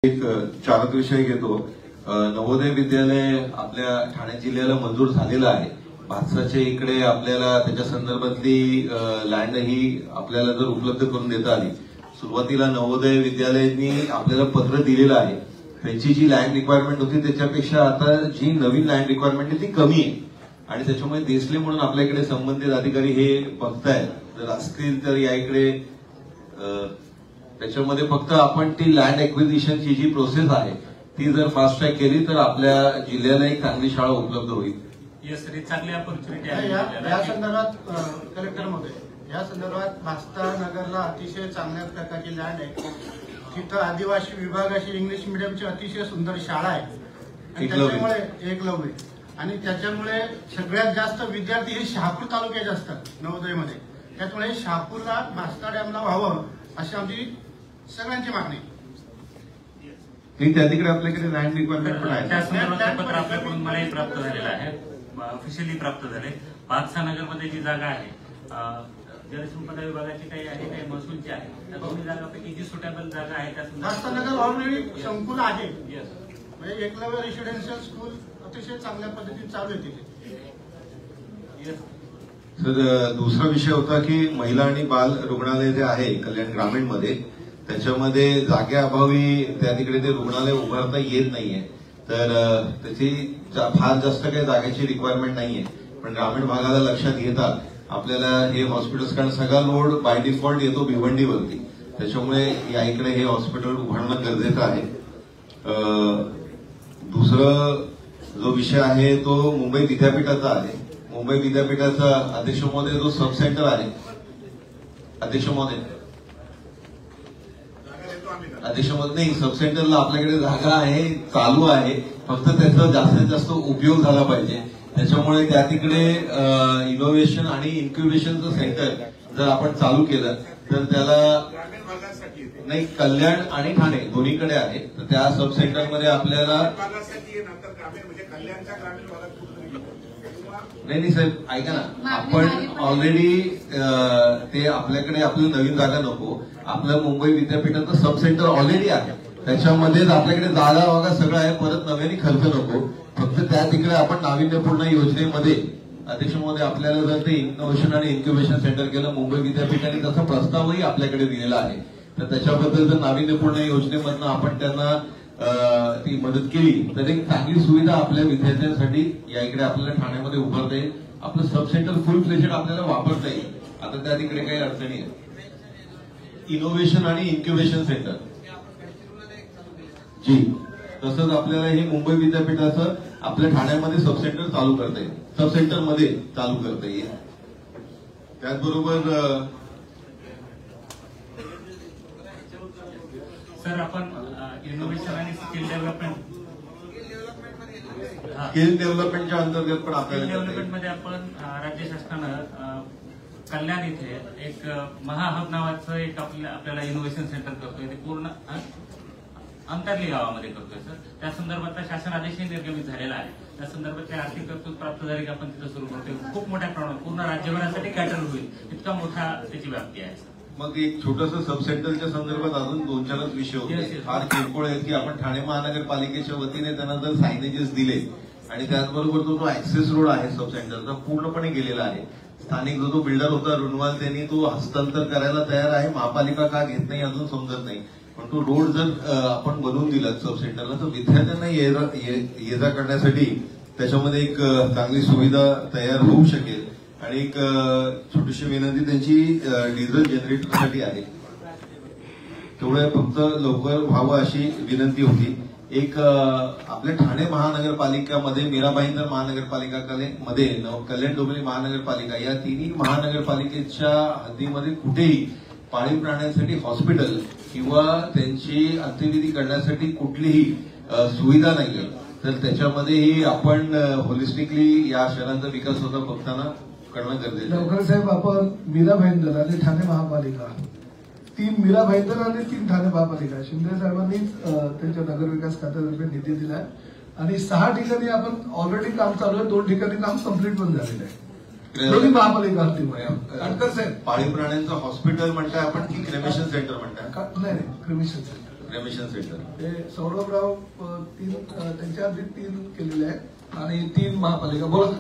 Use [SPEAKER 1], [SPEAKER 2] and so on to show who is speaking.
[SPEAKER 1] एक चालक विषय घेतो। नवोदय विद्यालय आपल्या ठाणे जिल्ह्याला मंजूर झालेलं आहे। भातसाच्या इकडे आपल्याला त्याच्या संदर्भातली लँड ही आपल्याला जर उपलब्ध करून देता आली, सुरुवातीला नवोदय विद्यालयांनी आपल्याला पत्र दिलेलं आहे। त्यांची जी लँड रिक्वायरमेंट होती त्याच्यापेक्षा आता जी नवीन लँड रिक्वायरमेंट आहे ती कमी आहे आणि त्याच्यामुळे देसले म्हणून आपल्याकडे संबंधित अधिकारी हे बघतायत। जर असतील तर या इकडे त्याच्यामध्ये फक्त आपण ती लँड एक्विजिशनची जी प्रोसेस आहे ती जर फास्ट ट्रॅक केली तर आपल्या जिल्ह्याला एक चांगली शाळा उपलब्ध होईल।
[SPEAKER 2] येस सर, चांगली ऑपॉर्च्युनिटी आहे।
[SPEAKER 3] या संदर्भात कलेक्टर महोदय, या संदर्भात भास्ता नगरला अतिशय चांगल्या प्रकारची लँड आहे। तिथं आदिवासी विभागाची इंग्लिश मीडियमची अतिशय सुंदर शाळा आहे आणि त्याच्यामुळे एकलव्य आणि त्याच्यामुळे सगळ्यात जास्त विद्यार्थी हे शहापूर तालुक्याचे असतात नवोदयमध्ये। त्यामुळे शहापूरला भास्ता डॅमला व्हावं अशी आमची सगळ्यांची मागणी।
[SPEAKER 1] त्या तिकडे आपल्याकडे लँड रिक्वायरमेंट पण आहे।
[SPEAKER 2] त्या संदर्भात पत्र आपल्याकडून मलाही प्राप्त झालेलं आहे, ऑफिशियली प्राप्त झाले। भातसा नगरमध्ये जी जागा आहे जलसंपदा विभागाची काही आहे, काही महसूलची आहे, त्या दोन्ही जागापैकी जी सुटेबल जागा आहे त्या
[SPEAKER 3] भातसा नगर ऑलरेडी संकुल आहे। म्हणजे एकलव्य रेसिडेन्शियल स्कूल अतिशय चांगल्या पद्धतीने चालू आहे तिथे।
[SPEAKER 1] सर, दुसरा विषय होता की महिला आणि बाल रुग्णालय जे आहे कल्याण ग्रामीण मध्ये, त्याच्यामध्ये जागेअभावी त्या तिकडे ते रुग्णालय उभारता येत नाहीये। तर त्याची फार जास्त काही जागेची रिक्वायरमेंट नाहीये, पण ग्रामीण भागाला लक्षात घेता आपल्याला हे हॉस्पिटल्स, कारण सगळा लोड बाय डिफॉल्ट येतो भिवंडीवरती, त्याच्यामुळे या इकडे हे हॉस्पिटल उभारणं गरजेचं आहे। दुसरं जो विषय आहे तो मुंबई विद्यापीठाचा आहे। मुंबई विद्यापीठाचा अध्यक्ष महोदय जो सब सेंटर आहे, अध्यक्ष महोदय नाही, सब सेंटरला आपल्याकडे जागा आहे, चालू आहे, फक्त त्याचा जास्तीत जास्त उपयोग झाला पाहिजे। त्याच्यामुळे त्या तिकडे इनोव्हेशन आणि इन्क्युबेशनचं सेंटर जर आपण चालू केलं तर त्याला नाही, कल्याण आणि ठाणे दोन्हीकडे आहे, तर त्या सब सेंटरमध्ये आपल्याला नाही साहेब, ऐका ना, आपण ऑलरेडी ते आपल्याकडे आपली नवीन जागा नको, आपलं मुंबई विद्यापीठाचं सब सेंटर ऑलरेडी आहे, त्याच्यामध्येच आपल्याकडे जागा वागा सगळं आहे, परत नव्याने खर्च नको। फक्त त्या तिकडे आपण नाविन्यपूर्ण योजनेमध्ये अध्यक्ष महोदय आपल्याला जर ते इनोव्हेशन आणि इन्क्युबेशन सेंटर केलं, मुंबई विद्यापीठाने तसा प्रस्तावही आपल्याकडे दिलेला आहे, तर त्याच्याबद्दल जर नाविन्यपूर्ण योजनेमधनं आपण त्यांना ती मदत केली तर एक चांगली सुविधा आपल्या विद्यार्थ्यांसाठी या इकडे आपल्याला ठाण्यामध्ये उभारता येईल। आपलं सब सेंटर फुल फ्लेजेड आपल्याला वापरता येईल। आता त्या तिकडे काही अडचणी आहेत। इनोव्हेशन आणि इन्क्युबेशन सेंटर जी, तसंच आपल्याला हे मुंबई विद्यापीठाचं आपल्या ठाण्यामध्ये सब सेंटर चालू करता येईल, सब सेंटर मध्ये चालू करता येईल। त्याचबरोबर
[SPEAKER 2] सर, आपण इनोव्हेशन आणि स्किल
[SPEAKER 1] डेव्हलपमेंटच्या अंतर्गत पण आपल्याला
[SPEAKER 2] डेव्हलपमेंटमध्ये आपण राज्य शासनानं कल्याण इथे एक महाहब नावाचं एक आपल्याला इनोव्हेशन सेंटर करतोय, ते पूर्ण अंतर्ली गावामध्ये करतोय सर। त्या संदर्भातला शासन आदेशही निर्गमित झालेला आहे, त्या संदर्भातली आर्थिक तरतूद प्राप्त झाली की आपण तिथं सुरू करतोय। खूप मोठ्या प्रमाणात पूर्ण राज्यभरासाठी कॅटर होईल इतका मोठा त्याची व्याप्ती आहे सर।
[SPEAKER 1] मग एक छोटस सब सेंटरच्या संदर्भात अजून 2-4 विषय होते, फार किरकोळ आहेत की आपण ठाणे महानगरपालिकेच्या वतीने त्यांना जर सायनेजेस दिले आणि त्याचबरोबर जो ऍक्सेस रोड आहे सब सेंटरचा पूर्णपणे गेलेला आहे। स्थानिक जो बिल्डर होता रुणवाल, त्यांनी तो हस्तांतर करायला तयार आहे, महापालिका का घेत नाही अजून समजत नाही, पण तो रोड जर आपण बनवून दिला सब सेंटरला तर विद्यार्थ्यांना ये जा करण्यासाठी त्याच्यामध्ये एक चांगली सुविधा तयार होऊ शकेल। आणि एक छोटीशी विनंती त्यांची डिझेल जनरेटरसाठी आहे, तेवढं फक्त लवकर व्हावं अशी विनंती होती। एक आपल्या ठाणे महानगरपालिकामध्ये मीराबाईंदर महानगरपालिकामध्ये कल्याण डोंबिवली महानगरपालिका या तिन्ही महानगरपालिकेच्या हद्दीमध्ये कुठेही पाळीव प्राण्यांसाठी हॉस्पिटल किंवा त्यांची अंत्यविधी करण्यासाठी कुठलीही सुविधा नाहीये, तर त्याच्यामध्येही आपण होलिस्टिकली या शहरांचा विकास होता बघताना करणं गरजेचं आहे।
[SPEAKER 4] लवकर साहेब, आपण मीरा भाईंदर आणि ठाणे महापालिका, 3 मीरा भाईंदर आणि 3 ठाणे महापालिका, शिंदे साहेबांनीच त्यांच्या नगरविकास खात्यातर्फे निधी दिलाय आणि 6 ठिकाणी आपण ऑलरेडी काम चालू आहे, 2 ठिकाणी काम कम्प्लीट पण झालेलं आहे, दोन्ही महापालिका हद्दीमध्ये।
[SPEAKER 1] साहेब, पाळीव प्राण्यांचं हॉस्पिटल म्हणताय आपण की क्रेमेशन सेंटर म्हणताय?
[SPEAKER 4] नाही, क्रेमेशन सेंटर।
[SPEAKER 1] Cremation centre.
[SPEAKER 4] ते सौरभराव त्यांच्या आधी 3 केलेले आहेत आणि 3 महापालिका. बोला.